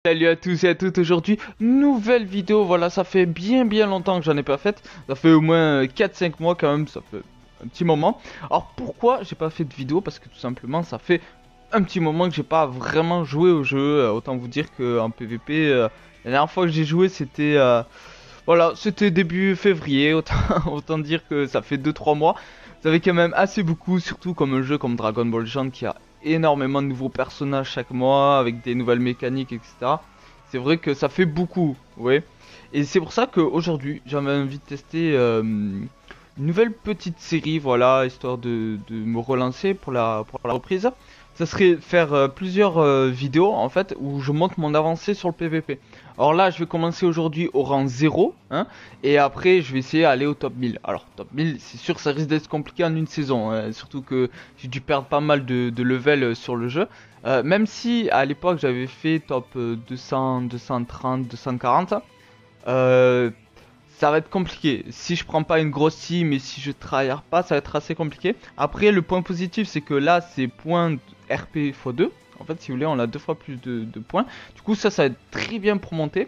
Salut à tous et à toutes, aujourd'hui, nouvelle vidéo, voilà, ça fait bien longtemps que j'en ai pas faite, ça fait au moins 4-5 mois quand même, ça fait un petit moment. Alors pourquoi j'ai pas fait de vidéo? Parce que tout simplement ça fait un petit moment que j'ai pas vraiment joué au jeu, autant vous dire qu'en PVP, la dernière fois que j'ai joué c'était voilà, c'était début février, autant, autant dire que ça fait 2-3 mois. Ça fait quand même assez beaucoup, surtout comme un jeu comme Dragon Ball Legends qui a énormément de nouveaux personnages chaque mois, avec des nouvelles mécaniques, etc. C'est vrai que ça fait beaucoup, ouais. Et c'est pour ça qu'aujourd'hui, j'avais envie de tester une nouvelle petite série, voilà, histoire de me relancer pour la reprise. Ça serait faire plusieurs vidéos, en fait, où je montre mon avancée sur le PVP. Alors là, je vais commencer aujourd'hui au rang 0, hein, et après, je vais essayer d'aller au top 1000. Alors, top 1000, c'est sûr, ça risque d'être compliqué en une saison, hein, surtout que j'ai dû perdre pas mal de level sur le jeu. Même si, à l'époque, j'avais fait top 200, 230, 240, euh, ça va être compliqué. Si je prends pas une grosse team et si je tryhard pas, ça va être assez compliqué. Après, le point positif, c'est que là, c'est points RP x2. En fait, si vous voulez, on a deux fois plus de points. Du coup, ça va être très bien pour monter.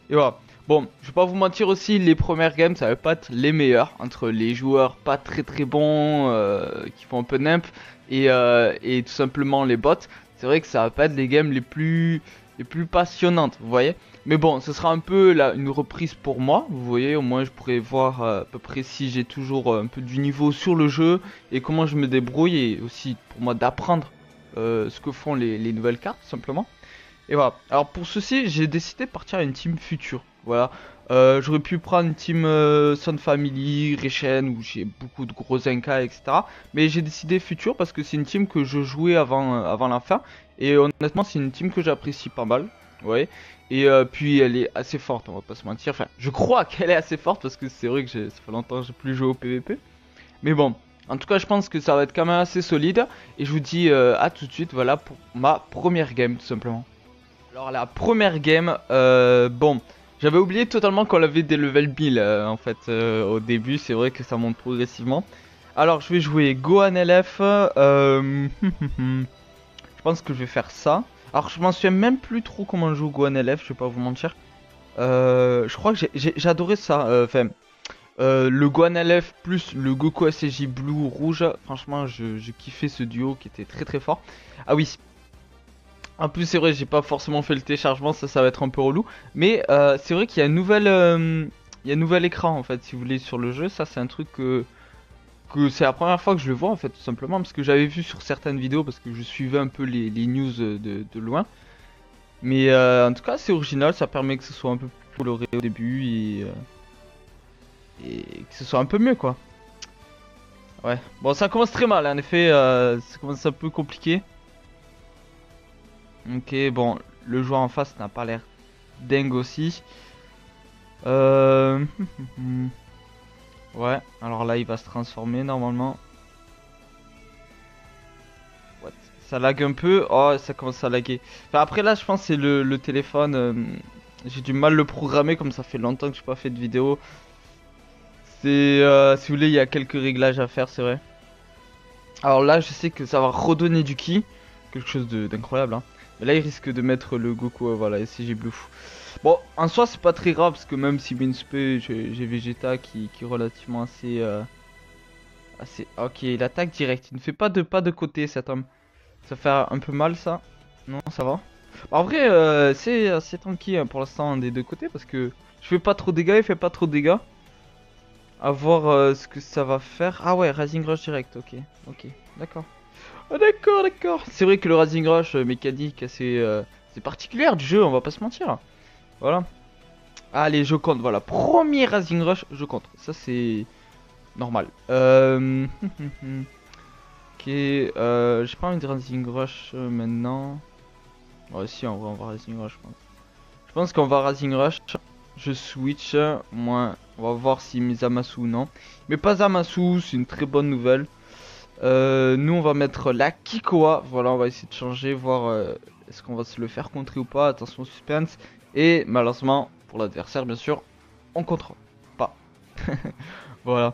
Et voilà. Bon, je vais pas vous mentir aussi, les premières games, ça va pas être les meilleures. Entre les joueurs pas très bons, qui font un peu nimp, et tout simplement les bots. C'est vrai que ça va pas être les games les plus passionnantes, vous voyez. Mais bon, ce sera un peu là, une reprise pour moi. Vous voyez, au moins je pourrais voir à peu près si j'ai toujours un peu du niveau sur le jeu et comment je me débrouille. Et aussi pour moi d'apprendre ce que font les nouvelles cartes, tout simplement. Et voilà. Alors pour ceci, j'ai décidé de partir à une team future. Voilà. J'aurais pu prendre une team Sun Family, Reshen, où j'ai beaucoup de gros NK, etc. Mais j'ai décidé future parce que c'est une team que je jouais avant la fin. Et honnêtement, c'est une team que j'apprécie pas mal. Ouais. Et puis elle est assez forte, on va pas se mentir. Enfin, je crois qu'elle est assez forte parce que c'est vrai que ça fait longtemps que j'ai plus joué au PVP. Mais bon, en tout cas, je pense que ça va être quand même assez solide. Et je vous dis à tout de suite, voilà, pour ma première game, tout simplement. Alors la première game, bon, j'avais oublié totalement qu'on avait des level 1000 en fait au début, c'est vrai que ça monte progressivement. Alors je vais jouer Gohan LF, je pense que je vais faire ça. Alors je m'en souviens même plus trop comment je joue Gohan LF, je vais pas vous mentir. Je crois que j'ai adoré ça, enfin le Gohan LF plus le Goku ACJ Blue rouge, franchement je kiffais ce duo qui était très fort. Ah oui. En plus, c'est vrai, j'ai pas forcément fait le téléchargement, ça va être un peu relou. Mais c'est vrai qu'il y a il y a un nouvel écran en fait, si vous voulez, sur le jeu. Ça, c'est un truc que c'est la première fois que je le vois en fait, tout simplement. Parce que j'avais vu sur certaines vidéos, parce que je suivais un peu les news de loin. Mais en tout cas, c'est original, ça permet que ce soit un peu plus coloré au début et que ce soit un peu mieux quoi. Ouais, bon, ça commence très mal, en effet, ça commence un peu compliqué. Ok, bon, le joueur en face n'a pas l'air dingue aussi. Euh... Ouais, alors là il va se transformer normalement. What? Ça lag un peu. Oh, ça commence à laguer. Enfin, après là, je pense que c'est le téléphone. J'ai du mal le programmer comme ça fait longtemps que je n'ai pas fait de vidéo. C'est, si vous voulez, il y a quelques réglages à faire, c'est vrai. Alors là, je sais que ça va redonner du ki. Quelque chose d'incroyable, hein. Mais là, il risque de mettre le Goku, voilà, SCJ Blue. Bon, en soi, c'est pas très grave parce que même si Winspe, j'ai Vegeta qui est relativement assez. Ok, il attaque direct. Il ne fait pas de côté cet homme. Ça fait un peu mal ça. Non, ça va. En vrai, c'est assez tranquille hein, pour l'instant des deux côtés parce que je fais pas trop de dégâts, il fait pas trop de dégâts. À voir ce que ça va faire. Ah ouais, Rising Rush direct, ok, d'accord. Ah, d'accord. C'est vrai que le Rising Rush mécanique c'est particulière du jeu, on va pas se mentir. Voilà. Allez, je compte, voilà. Premier Rising Rush, je compte. Ça, c'est normal. Ok, j'ai pas envie de Rising Rush maintenant. Ouais, si, on va Rising Rush, je pense. Je pense qu'on va Rising Rush. Je switch. Moi, on va voir si met Zamasu ou non. Mais pas Zamasu, c'est une très bonne nouvelle. Nous, on va mettre la Kikoa. Voilà, on va essayer de changer, voir est-ce qu'on va se le faire contrer ou pas. Attention, suspense. Et malheureusement, pour l'adversaire, bien sûr, on contrôle pas. Voilà.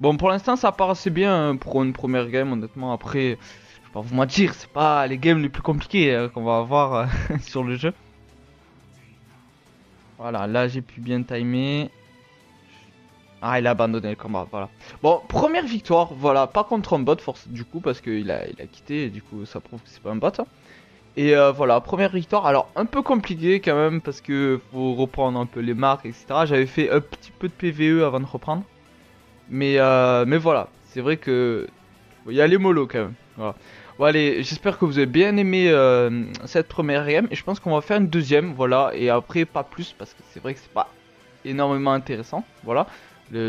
Bon, pour l'instant, ça part assez bien hein, pour une première game, honnêtement. Après, je vais pas vous mentir, c'est pas les games les plus compliqués qu'on va avoir sur le jeu. Voilà, là j'ai pu bien timer. Ah, il a abandonné le combat, voilà. Bon, première victoire, voilà, pas contre un bot, force, du coup, parce qu'il a quitté, et du coup, ça prouve que c'est pas un bot. Et voilà, première victoire, alors un peu compliqué quand même, parce que faut reprendre un peu les marques, etc. J'avais fait un petit peu de PVE avant de reprendre. Mais voilà, c'est vrai que faut y aller mollo quand même. Voilà. Bon allez, j'espère que vous avez bien aimé cette première game, et je pense qu'on va faire une deuxième, voilà, et après pas plus, parce que c'est vrai que c'est pas énormément intéressant, voilà,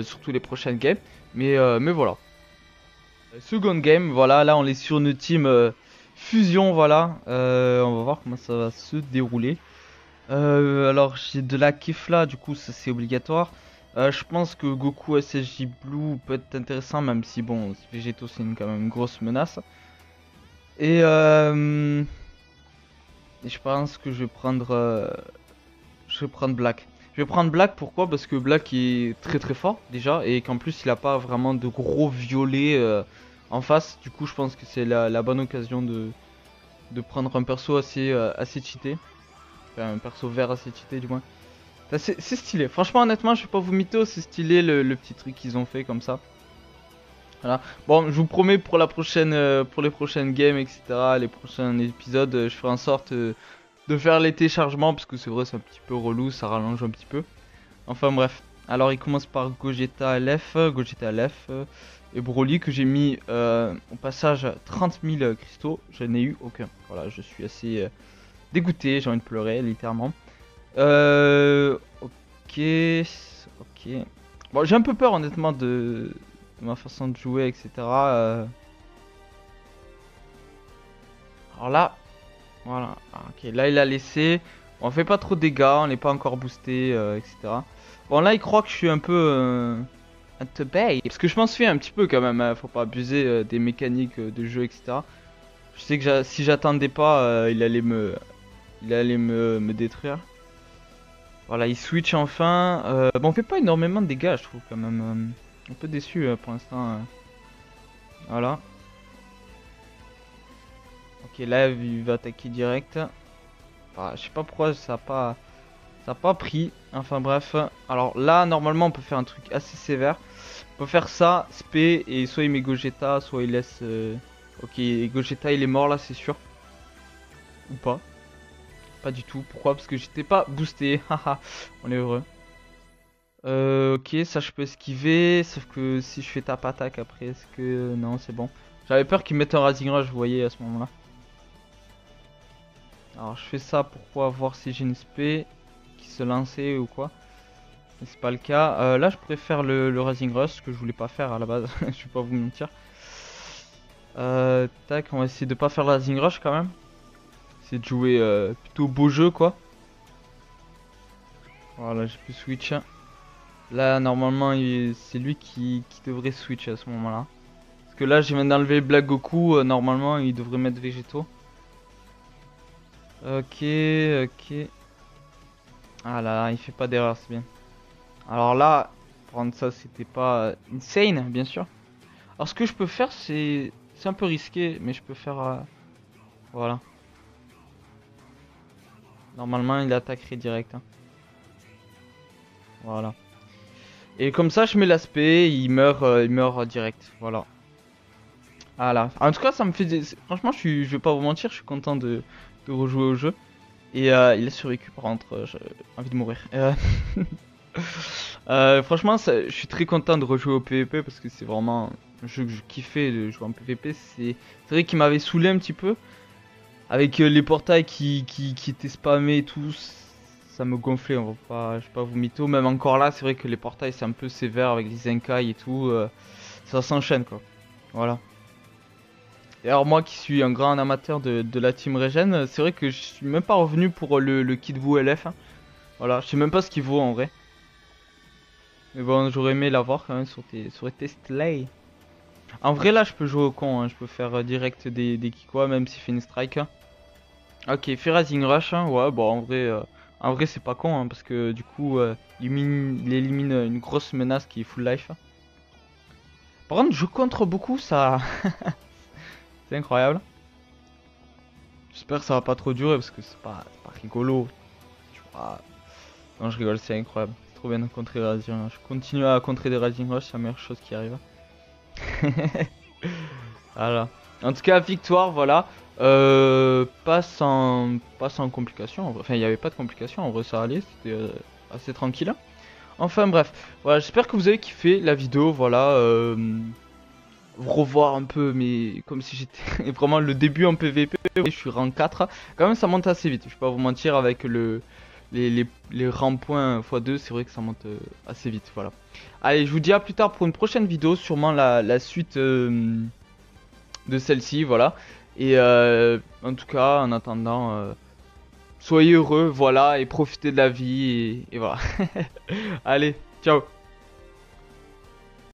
surtout les prochaines games, mais voilà. Second game, voilà, là on est sur une team fusion, voilà, on va voir comment ça va se dérouler. Alors j'ai de la Kefla, du coup ça c'est obligatoire. Je pense que Goku SSJ Blue peut être intéressant, même si bon, Végéto c'est quand même une grosse menace. Et je pense que je vais prendre Black. Je vais prendre Black, pourquoi? Parce que Black est très très fort déjà, et qu'en plus il a pas vraiment de gros violets en face. Du coup je pense que c'est la bonne occasion de prendre un perso assez cheaté. Enfin un perso vert assez cheaté du moins. C'est stylé, franchement honnêtement je vais pas vous mytho, c'est stylé le petit truc qu'ils ont fait comme ça. Voilà. Bon, je vous promets pour la prochaine, pour les prochaines games, etc., les prochains épisodes, je ferai en sorte de faire les téléchargements parce que c'est vrai, c'est un petit peu relou, ça rallonge un petit peu. Enfin bref. Alors il commence par Gogeta LF et Broly que j'ai mis au passage 30 000 cristaux. Je n'ai eu aucun. Voilà, je suis assez dégoûté, j'ai envie de pleurer littéralement. Ok, ok. Bon, j'ai un peu peur honnêtement de ma façon de jouer, etc. Alors là, voilà. Ah, ok, là il a laissé. On fait pas trop de dégâts, on n'est pas encore boosté, etc. Bon là il croit que je suis un peu un teubé. Parce que je m'en souviens un petit peu quand même, hein, faut pas abuser des mécaniques de jeu, etc. Je sais que si j'attendais pas, il allait me détruire. Voilà, il switch enfin. Bon, on fait pas énormément de dégâts, je trouve quand même. Un peu déçu pour l'instant. Voilà. Ok, là il va attaquer direct. Ah, je sais pas pourquoi ça a pas pris. Enfin bref. Alors là, normalement, on peut faire un truc assez sévère. On peut faire ça, spé, et soit il met Gogeta, soit il laisse. Ok, Gogeta il est mort là, c'est sûr. Ou pas. Pas du tout. Pourquoi? Parce que j'étais pas boosté. Haha, on est heureux. Ok, ça je peux esquiver. Sauf que si je fais tap attaque après, est-ce que. Non, c'est bon. J'avais peur qu'il mette un Rising Rush, vous voyez, à ce moment-là. Alors je fais ça pourquoi voir si j'ai une spé qui se lançait ou quoi. Mais c'est pas le cas. Là je préfère le Rising Rush que je voulais pas faire à la base. Je vais pas vous mentir. Tac, on va essayer de pas faire le Rising Rush quand même. Essayer de jouer plutôt beau jeu quoi. Voilà, j'ai pu switch. Là normalement c'est lui qui devrait switch à ce moment-là. Parce que là j'ai viens d'enlever Black Goku, normalement il devrait mettre végétaux. Ok, ok. Ah là, il fait pas d'erreur, c'est bien. Alors là, prendre ça c'était pas insane, bien sûr. Alors ce que je peux faire c'est un peu risqué, mais je peux faire voilà. Normalement il attaquerait direct, hein. Voilà. Et comme ça je mets l'aspect, il meurt direct. Voilà. Voilà. En tout cas ça me fait franchement je vais pas vous mentir, je suis content de rejouer au jeu. Et il a survécu par contre, j'ai envie de mourir. Franchement, je suis très content de rejouer au PvP parce que c'est vraiment un jeu que je kiffais de jouer en PvP. C'est vrai qu'il m'avait saoulé un petit peu avec les portails qui étaient spammés et tout. Ça me gonflait, je vais pas vous mytho. Même encore là, c'est vrai que les portails c'est un peu sévère avec les Zenkai et tout. Ça s'enchaîne quoi. Voilà. Et alors moi qui suis un grand amateur de la team Regen, c'est vrai que je suis même pas revenu pour le kit Vous LF, hein. Voilà, je sais même pas ce qu'il vaut en vrai. Mais bon, j'aurais aimé l'avoir quand même sur tes slay. En vrai, là, je peux jouer au con, hein. Je peux faire direct des Kikwa, même s'il fait une strike. Ok, fait Rising Rush, hein. Ouais, bon, en vrai c'est pas con, hein, parce que du coup, il élimine une grosse menace qui est full life. Par contre, je contre beaucoup, ça. C'est incroyable. J'espère que ça va pas trop durer, parce que c'est pas rigolo. Tu vois. Non, je rigole, c'est incroyable. C'est trop bien de contrer des Rising Rush. Continue à contrer des Rising Rush, c'est la meilleure chose qui arrive. Voilà. En tout cas, victoire, voilà. Pas sans complications. Enfin, il n'y avait pas de complications. En vrai, ça allait. C'était assez tranquille. Enfin, bref. Voilà, j'espère que vous avez kiffé la vidéo. Voilà. Revoir un peu, mais comme si j'étais vraiment le début en PVP. Je suis rang 4. Quand même, ça monte assez vite. Je vais pas vous mentir, avec les rangs points x2, c'est vrai que ça monte assez vite. Voilà. Allez, je vous dis à plus tard pour une prochaine vidéo. Sûrement la suite de celle-ci, voilà. Et en tout cas, en attendant, soyez heureux, voilà, et profitez de la vie, et voilà. Allez, ciao.